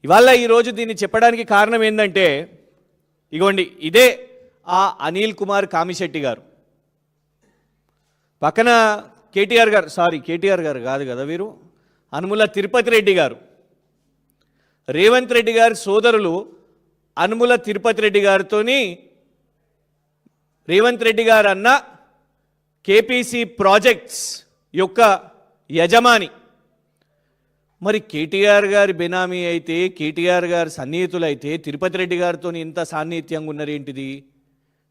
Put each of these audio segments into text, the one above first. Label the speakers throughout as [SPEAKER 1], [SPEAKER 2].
[SPEAKER 1] ఇవాళ ఈరోజు దీన్ని చెప్పడానికి కారణం ఏంటంటే ఇగోండి ఇదే ఆ అనిల్ కుమార్ కామిశెట్టి గారు, పక్కన కేటీఆర్ గారు, సారీ కేటీఆర్ గారు కాదు కదా వీరు, అనుముల తిరుపతి రెడ్డి గారు, రేవంత్ రెడ్డి గారి సోదరులు అనుముల తిరుపతి రెడ్డి గారితో రేవంత్ రెడ్డి గారు అన్న కేపీసీ ప్రాజెక్ట్స్ యొక్క యజమాని. మరి కేటీఆర్ గారి బెనామీ అయితే, కేటీఆర్ గారి సన్నిహితులైతే తిరుపతి రెడ్డి గారితో ఇంత సాన్నిహిత్యంగా ఉన్నారేంటిది?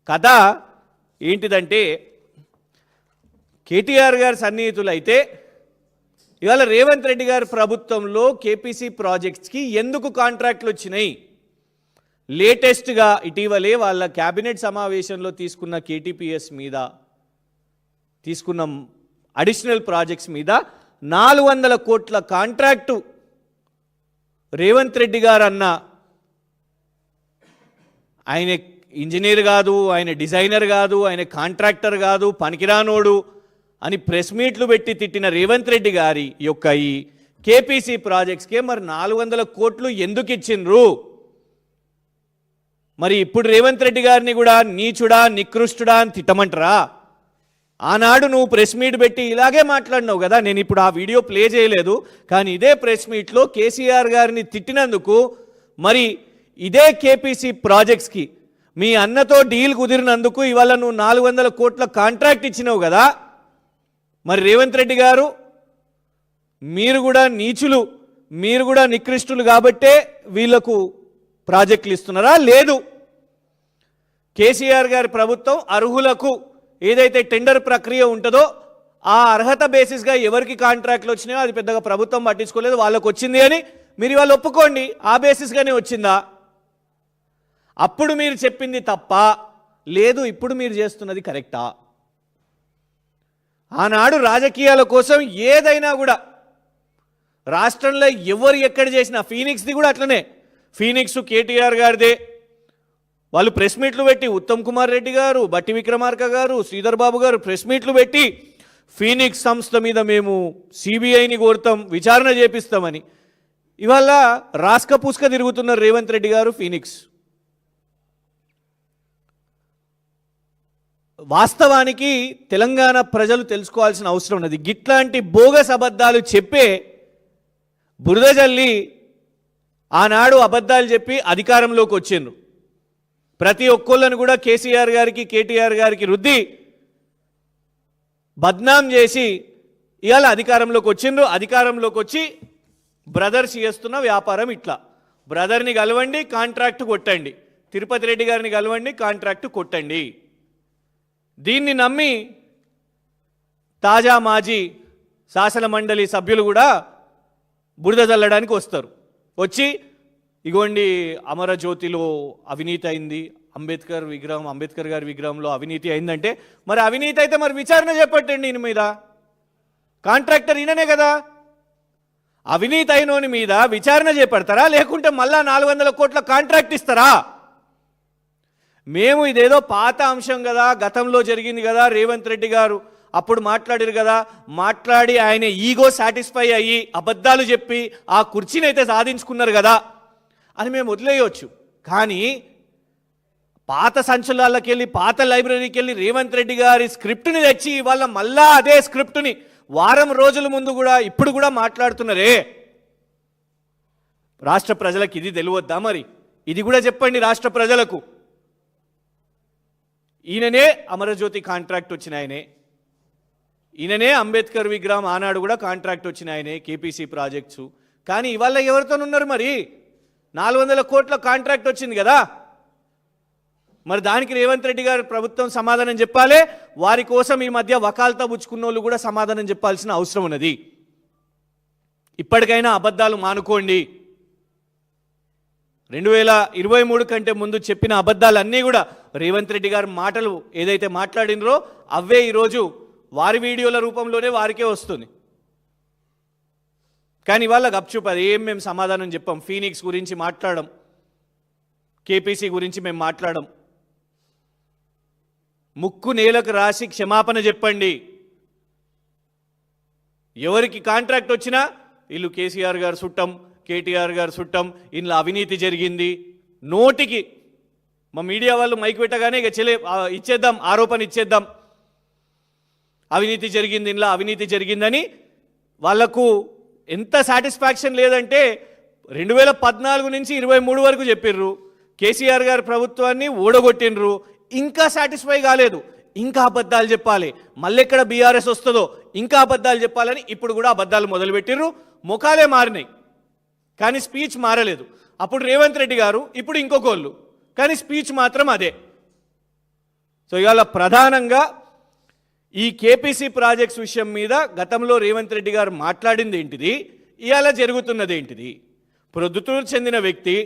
[SPEAKER 1] కథ ఏంటిదంటే, కేటీఆర్ గారి సన్నిహితులైతే ఇవాళ రేవంత్ రెడ్డి గారి ప్రభుత్వంలో కేపీసీ ప్రాజెక్ట్స్కి ఎందుకు కాంట్రాక్ట్లు వచ్చినాయి? లేటెస్ట్గా ఇటీవలే వాళ్ళ క్యాబినెట్ సమావేశంలో తీసుకున్న కేటీపీఎస్ మీద తీసుకున్న అడిషనల్ ప్రాజెక్ట్స్ మీద 400 కోట్ల కాంట్రాక్టు రేవంత్ రెడ్డి గారు అన్న, ఆయన ఇంజనీర్ కాదు, ఆయన డిజైనర్ కాదు, ఆయన కాంట్రాక్టర్ కాదు, పనికిరానోడు అని ప్రెస్ మీట్లు పెట్టి తిట్టిన రేవంత్ రెడ్డి గారి యొక్క ఈ కేపీసీ ప్రాజెక్ట్స్కే మరి 400 కోట్లు ఎందుకు ఇచ్చిండ్రు? మరి ఇప్పుడు రేవంత్ రెడ్డి గారిని కూడా నీచుడా నికృష్టుడా అని తిట్టమంటారా? ఆనాడు నువ్వు ప్రెస్ మీట్ పెట్టి ఇలాగే మాట్లాడినావు కదా. నేను ఇప్పుడు ఆ వీడియో ప్లే చేయలేదు, కానీ ఇదే ప్రెస్ మీట్లో కేసీఆర్ గారిని తిట్టినందుకు మరి ఇదే కేపీసీ ప్రాజెక్ట్స్కి మీ అన్నతో డీల్ కుదిరినందుకు ఇవాళ నువ్వు 400 కోట్ల కాంట్రాక్ట్ ఇచ్చినావు కదా. మరి రేవంత్ రెడ్డి గారు మీరు కూడా నీచులు, మీరు కూడా నికృష్టులు కాబట్టే వీళ్లకు ప్రాజెక్టులు ఇస్తున్నారా? లేదు, కేసీఆర్ గారి ప్రభుత్వం అర్హులకు ఏదైతే టెండర్ ప్రక్రియ ఉంటుందో ఆ అర్హత బేసిస్గా ఎవరికి కాంట్రాక్ట్లు వచ్చినాయో అది పెద్దగా ప్రభుత్వం పట్టించుకోలేదు, వాళ్ళకు వచ్చింది అని మీరు ఇవాళ ఒప్పుకోండి. ఆ బేసిస్గానే వచ్చిందా? అప్పుడు మీరు చెప్పింది తప్ప, లేదు ఇప్పుడు మీరు చేస్తున్నది కరెక్టా? ఆనాడు రాజకీయాల కోసం ఏదైనా కూడా రాష్ట్రంలో ఎవరు ఎక్కడ చేసినా, ఫీనిక్స్ది కూడా అట్లనే, ఫీనిక్స్ కేటీఆర్ గారిదే. వాళ్ళు ప్రెస్ మీట్లు పెట్టి ఉత్తమ్ కుమార్ రెడ్డి గారు, బట్టి విక్రమార్క గారు, శ్రీధర్ బాబు గారు ప్రెస్ మీట్లు పెట్టి ఫీనిక్స్ సంస్థ మీద మేము సిబిఐని కోరుతాం, విచారణ చేపిస్తామని. ఇవాళ రాస్క పూస్క తిరుగుతున్నారు రేవంత్ రెడ్డి గారు ఫీనిక్స్. వాస్తవానికి తెలంగాణ ప్రజలు తెలుసుకోవాల్సిన అవసరం ఉన్నది. గిట్లాంటి బోగస్ అబద్ధాలు చెప్పే బురద జల్లి ఆనాడు అబద్ధాలు చెప్పి అధికారంలోకి వచ్చిండ్రు. ప్రతి ఒక్కళ్ళను కూడా కేసీఆర్ గారికి కేటీఆర్ గారికి రుద్ది బద్నాం చేసి ఇవాళ అధికారంలోకి వచ్చిండ్రు. అధికారంలోకి వచ్చి బ్రదర్స్ చేస్తున్న వ్యాపారం ఇట్లా, బ్రదర్ని కలవండి కాంట్రాక్ట్ కొట్టండి, తిరుపతి రెడ్డి గారిని కలవండి కాంట్రాక్ట్ కొట్టండి. దీన్ని నమ్మి తాజా మాజీ శాసన మండలి సభ్యులు కూడా బురద చల్లడానికి వస్తారు. వచ్చి ఇగోండి అమరజ్యోతిలో అవినీతి అయింది, అంబేద్కర్ గారి విగ్రహంలో అవినీతి అయిందంటే మరి అవినీతి అయితే మరి విచారణ చేపట్టండి ఈయన మీద. కాంట్రాక్టర్ ఈయననే కదా. అవినీతి అయినోని మీద విచారణ చేపడతారా, లేకుంటే మళ్ళా 400 కోట్ల కాంట్రాక్ట్ ఇస్తారా? మేము ఇదేదో పాత అంశం కదా, గతంలో జరిగింది కదా, రేవంత్ రెడ్డి గారు అప్పుడు మాట్లాడారు కదా, మాట్లాడి ఆయన ఈగో సాటిస్ఫై అయ్యి అబద్ధాలు చెప్పి ఆ కుర్చీని అయితే సాధించుకున్నారు కదా అని మేము వదిలేయవచ్చు. కానీ పాత సంచలనాలకు వెళ్ళి, పాత లైబ్రరీకి వెళ్ళి రేవంత్ రెడ్డి గారి స్క్రిప్ట్ని తెచ్చి ఇవాళ మళ్ళా అదే స్క్రిప్ట్ని వారం రోజుల ముందు కూడా ఇప్పుడు కూడా మాట్లాడుతున్నారే. రాష్ట్ర ప్రజలకు ఇది తెలియద్దా? మరి ఇది కూడా చెప్పండి రాష్ట్ర ప్రజలకు. ఈయననే అమరజ్యోతి కాంట్రాక్ట్ వచ్చిన ఆయనే, ఈయననే అంబేద్కర్ విగ్రహం ఆనాడు కూడా కాంట్రాక్ట్ వచ్చిన ఆయనే కేపీసీ ప్రాజెక్ట్స్. కానీ ఇవాళ ఎవరితోనున్నారు? మరి 400 కోట్ల కాంట్రాక్ట్ వచ్చింది కదా. మరి దానికి రేవంత్ రెడ్డి గారి ప్రభుత్వం సమాధానం చెప్పాలి. వారి కోసం ఈ మధ్య వకాల్తా పుచ్చుకున్న వాళ్ళు కూడా సమాధానం చెప్పాల్సిన అవసరం ఉన్నది. ఇప్పటికైనా అబద్ధాలు మానుకోండి. 2023 కంటే ముందు చెప్పిన అబద్ధాలన్నీ కూడా రేవంత్ రెడ్డి గారి మాటలు ఏదైతే మాట్లాడినరో అవే ఈరోజు వారి వీడియోల రూపంలోనే వారికే వస్తుంది. కానీ ఇవాళ గప్చుప్ అది ఏం మేము సమాధానం చెప్పాం. ఫీనిక్స్ గురించి మాట్లాడడం, కేపీసీ గురించి మేము మాట్లాడడం. ముక్కు నేలకు రాసి క్షమాపణ చెప్పండి. ఎవరికి కాంట్రాక్ట్ వచ్చినా వీళ్ళు కేసీఆర్ గారు చుట్టం, కేటీఆర్ గారు చుట్టం, ఇందులో అవినీతి జరిగింది. నోటికి మా మీడియా వాళ్ళు మైక్ పెట్టగానే ఇక ఇచ్చేద్దాం, ఆరోపణ ఇచ్చేద్దాం, అవినీతి జరిగింది, ఇందులో అవినీతి జరిగిందని. వాళ్లకు ఎంత సాటిస్ఫాక్షన్ లేదంటే 2014 నుంచి 23 వరకు చెప్పిర్రు, కేసీఆర్ గారి ప్రభుత్వాన్ని ఓడగొట్టినరు, ఇంకా సాటిస్ఫై కాలేదు, ఇంకా అబద్ధాలు చెప్పాలి, మళ్ళీ ఎక్కడ బీఆర్ఎస్ వస్తుందో ఇంకా అబద్ధాలు చెప్పాలని ఇప్పుడు కూడా అబద్ధాలు మొదలుపెట్టిర్రు. ముఖాలే మారినాయి కానీ స్పీచ్ మారలేదు. అప్పుడు రేవంత్ రెడ్డి గారు, ఇప్పుడు ఇంకొకళ్ళు, కానీ స్పీచ్ మాత్రం అదే. సో ఇవాళ ప్రధానంగా ఈ కేపీసీ ప్రాజెక్ట్స్ విషయం మీద గతంలో రేవంత్ రెడ్డి గారు మాట్లాడింది ఏంటిది, ఇవాళ జరుగుతున్నది ఏంటిది? ప్రొద్దుటూరు చెందిన వ్యక్తి